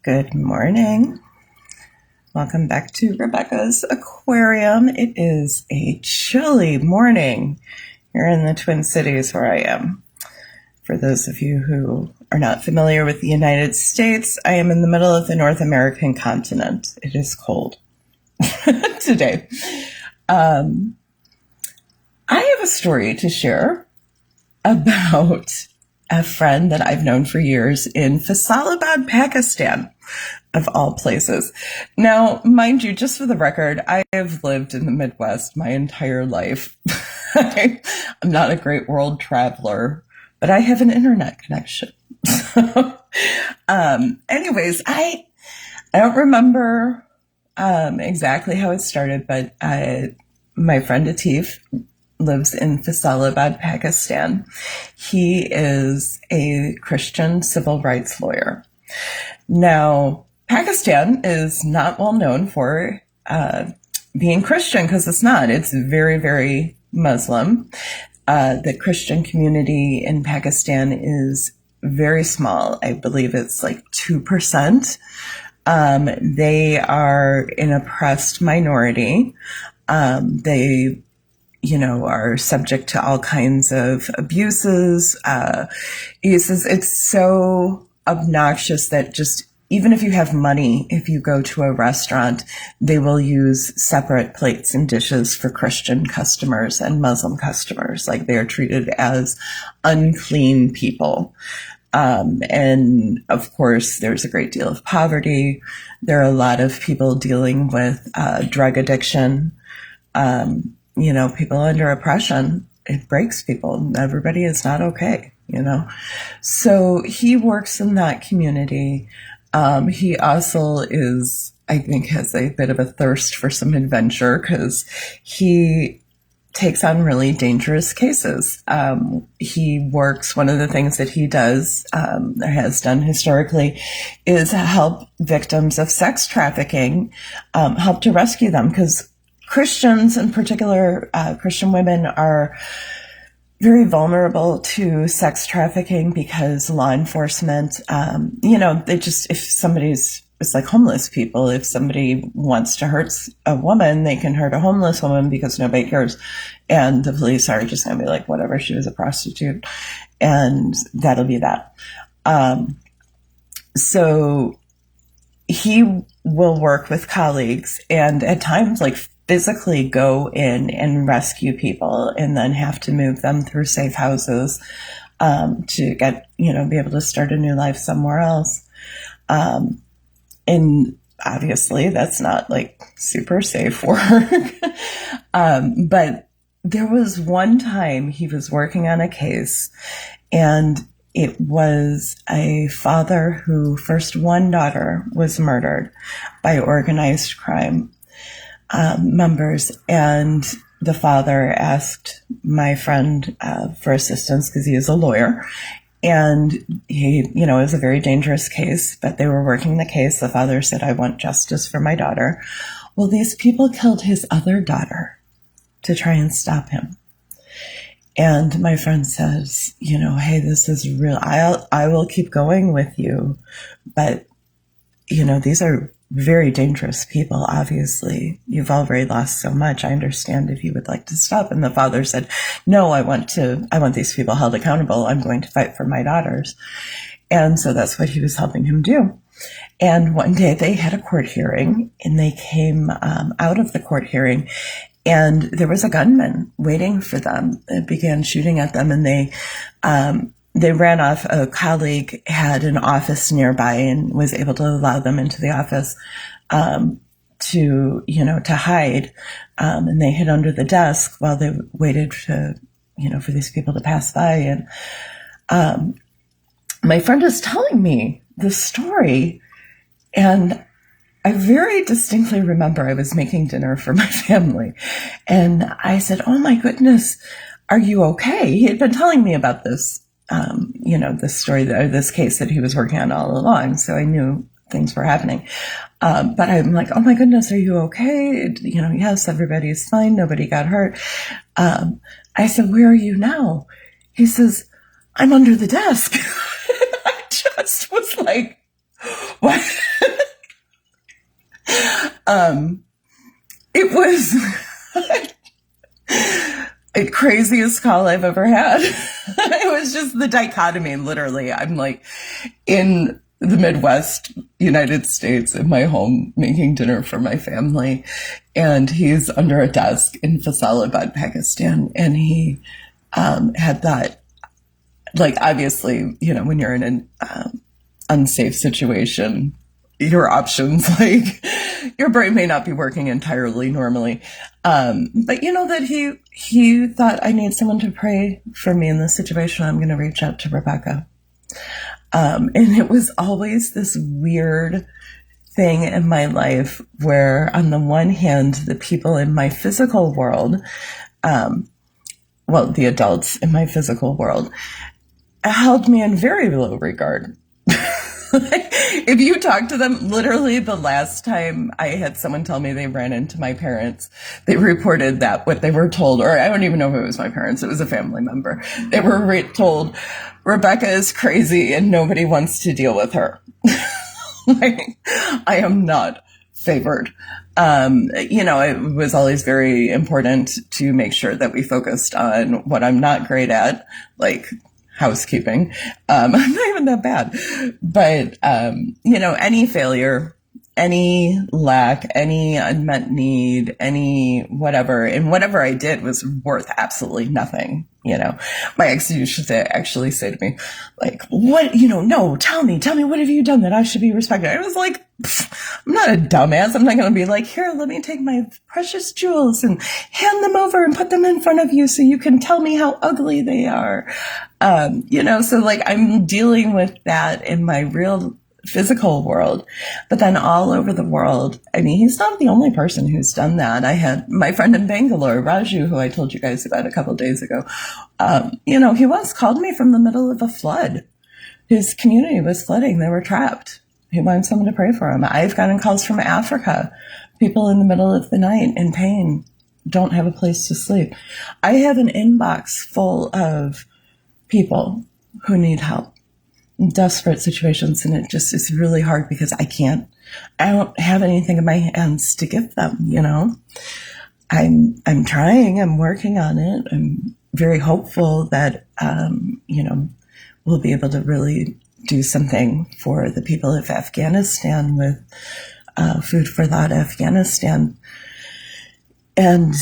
Good morning. Welcome back to Rebecca's Aquarium. It is a chilly morning here in the Twin Cities where I am. For those of you who are not familiar with the United States, I am in the middle of the North American continent. It is cold today. I have a story to share about a friend that I've known for years in Faisalabad, Pakistan, of all places. Now, mind you, just for the record, I have lived in the Midwest my entire life. I'm not a great world traveler, but I have an internet connection. Anyways, I don't remember exactly how it started, but my friend Atif lives in Faisalabad, Pakistan. He is a Christian civil rights lawyer. Now, Pakistan is not well known for being Christian because it's not. It's very, very Muslim. The Christian community in Pakistan is very small. I believe it's like 2%. They are an oppressed minority. They are subject to all kinds of abuses, uses. It's so obnoxious that just even if you have money, if you go to a restaurant, they will use separate plates and dishes for Christian customers and Muslim customers. Like they are treated as unclean people. And of course, there's a great deal of poverty. There are a lot of people dealing with drug addiction. People under oppression, it breaks people. Everybody is not okay, So he works in that community. He also I think, has a bit of a thirst for some adventure because he takes on really dangerous cases. One of the things that he does, or has done historically, is help victims of sex trafficking, help to rescue them because Christians, in particular, Christian women, are very vulnerable to sex trafficking because law enforcement, it's like homeless people. If somebody wants to hurt a woman, they can hurt a homeless woman because nobody cares. And the police are just going to be like, whatever, she was a prostitute. And that'll be that. So he will work with colleagues and at times physically go in and rescue people and then have to move them through safe houses to get, be able to start a new life somewhere else. And obviously that's not super safe work. But there was one time he was working on a case and it was a father who first one daughter was murdered by organized crime members, and the father asked my friend for assistance because he is a lawyer, and he, it was a very dangerous case, but they were working the case. The father said, "I want justice for my daughter." Well, these people killed his other daughter to try and stop him. And my friend says, hey, this is real. I will keep going with you, but these are very dangerous people. Obviously, you've already lost so much. I understand if you would like to stop. And the father said, no, I want these people held accountable. I'm going to fight for my daughters. And so that's what he was helping him do. And one day they had a court hearing and they came out of the court hearing and there was a gunman waiting for them. They began shooting at them and they ran off. A colleague had an office nearby and was able to allow them into the office to hide. And they hid under the desk while they waited for these people to pass by. And my friend is telling me the story, and I very distinctly remember I was making dinner for my family. And I said, oh my goodness, are you okay? He had been telling me about this this story or this case that he was working on all along. So I knew things were happening. But I'm like, oh my goodness, are you okay? Yes, everybody's fine. Nobody got hurt. I said, where are you now? He says, I'm under the desk. I just was like, what? It was the craziest call I've ever had. It was just the dichotomy, literally. I'm like in the Midwest United States in my home making dinner for my family, and he's under a desk in Faisalabad, Pakistan, and he had that, like, obviously, when you're in an unsafe situation, your options, like, your brain may not be working entirely normally. But that he thought, I need someone to pray for me in this situation. I'm going to reach out to Rebecca. And it was always this weird thing in my life where, on the one hand, the people in my physical world, the adults in my physical world, held me in very low regard. If you talk to them, literally the last time I had someone tell me they ran into my parents, they reported that what they were told, or I don't even know if it was my parents, it was a family member. They were told, Rebecca is crazy and nobody wants to deal with her. Like, I am not favored. It was always very important to make sure that we focused on what I'm not great at, like housekeeping. I'm not even that bad, but, any failure, any lack, any unmet need, any whatever, and whatever I did was worth absolutely nothing. My ex used to actually say to me, like, what, no, tell me, what have you done that I should be respected? I was like, I'm not a dumbass. I'm not going to be like, here, let me take my precious jewels and hand them over and put them in front of you so you can tell me how ugly they are. So like I'm dealing with that in my real physical world, but then all over the world. I mean, he's not the only person who's done that. I had my friend in Bangalore, Raju, who I told you guys about a couple of days ago. He once called me from the middle of a flood. His community was flooding. They were trapped. He wanted someone to pray for him. I've gotten calls from Africa. People in the middle of the night in pain don't have a place to sleep. I have an inbox full of people who need help, desperate situations, and it just is really hard because I don't have anything in my hands to give them. I'm trying, I'm working on it. I'm very hopeful that we'll be able to really do something for the people of Afghanistan with Food for Thought Afghanistan. And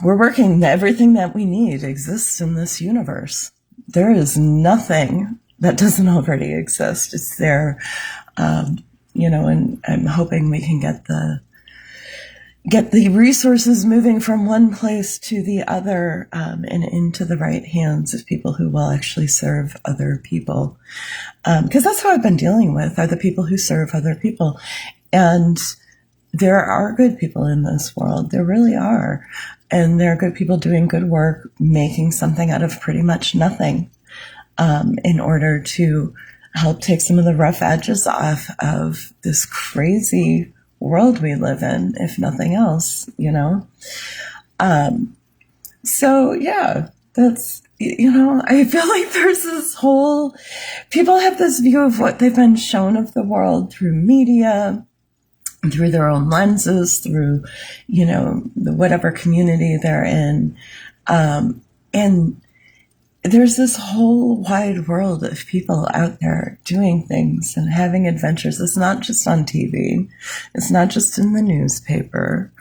we're working. Everything that we need exists in this universe. There is nothing that doesn't already exist. It's there, and I'm hoping we can get the resources moving from one place to the other, and into the right hands of people who will actually serve other people. Because that's what I've been dealing with, are the people who serve other people. And there are good people in this world. There really are. And there are good people doing good work, making something out of pretty much nothing, in order to help take some of the rough edges off of this crazy world we live in, if nothing else, So yeah, that's, I feel like there's this whole, people have this view of what they've been shown of the world through media, through their own lenses, through, whatever community they're in. And there's this whole wide world of people out there doing things and having adventures. It's not just on TV. It's not just in the newspaper.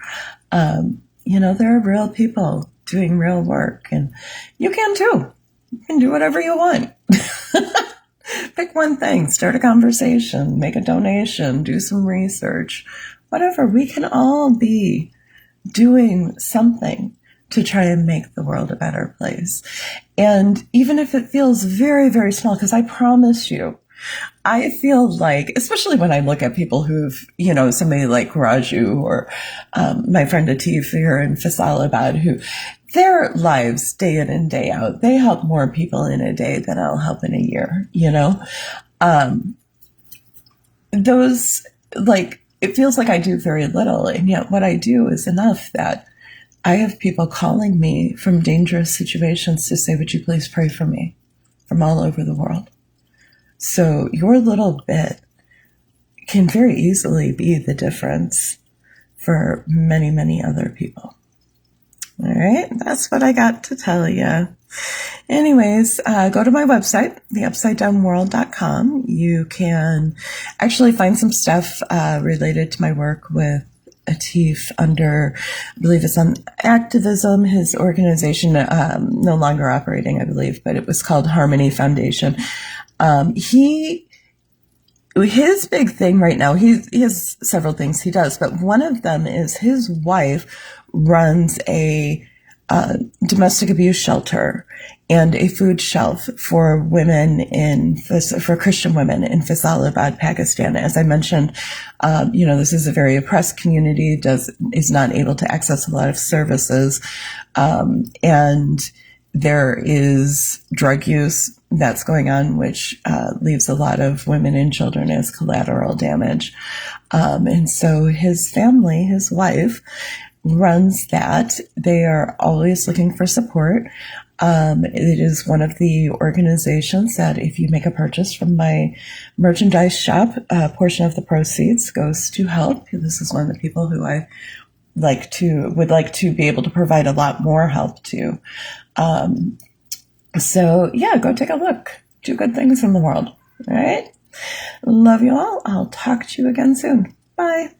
There are real people doing real work, and you can too. You can do whatever you want. Pick one thing, start a conversation, make a donation, do some research, whatever. We can all be doing something to try and make the world a better place. And even if it feels very, very small, because I promise you, I feel like, especially when I look at people who've, somebody like Raju or my friend Atif here in Faisalabad, who their lives day in and day out, they help more people in a day than I'll help in a year, Those, like, it feels like I do very little, and yet what I do is enough that I have people calling me from dangerous situations to say, would you please pray for me, from all over the world. So your little bit can very easily be the difference for many, many other people. All right, that's what I got to tell you. Anyways, go to my website, theupsidedownworld.com. You can actually find some stuff related to my work with Atif under, I believe it's on activism. His organization, no longer operating, I believe, but it was called Harmony Foundation. His big thing right now, he has several things he does, but one of them is his wife runs a domestic abuse shelter and a food shelf for for Christian women in Faisalabad, Pakistan. As I mentioned, this is a very oppressed community, is not able to access a lot of services, and there is drug use that's going on, which leaves a lot of women and children as collateral damage. And so his family, his wife, runs that. They are always looking for support. It is one of the organizations that if you make a purchase from my merchandise shop, a portion of the proceeds goes to help. This is one of the people who I would like to be able to provide a lot more help to. So yeah, go take a look. Do good things in the world. All right. Love you all. I'll talk to you again soon. Bye.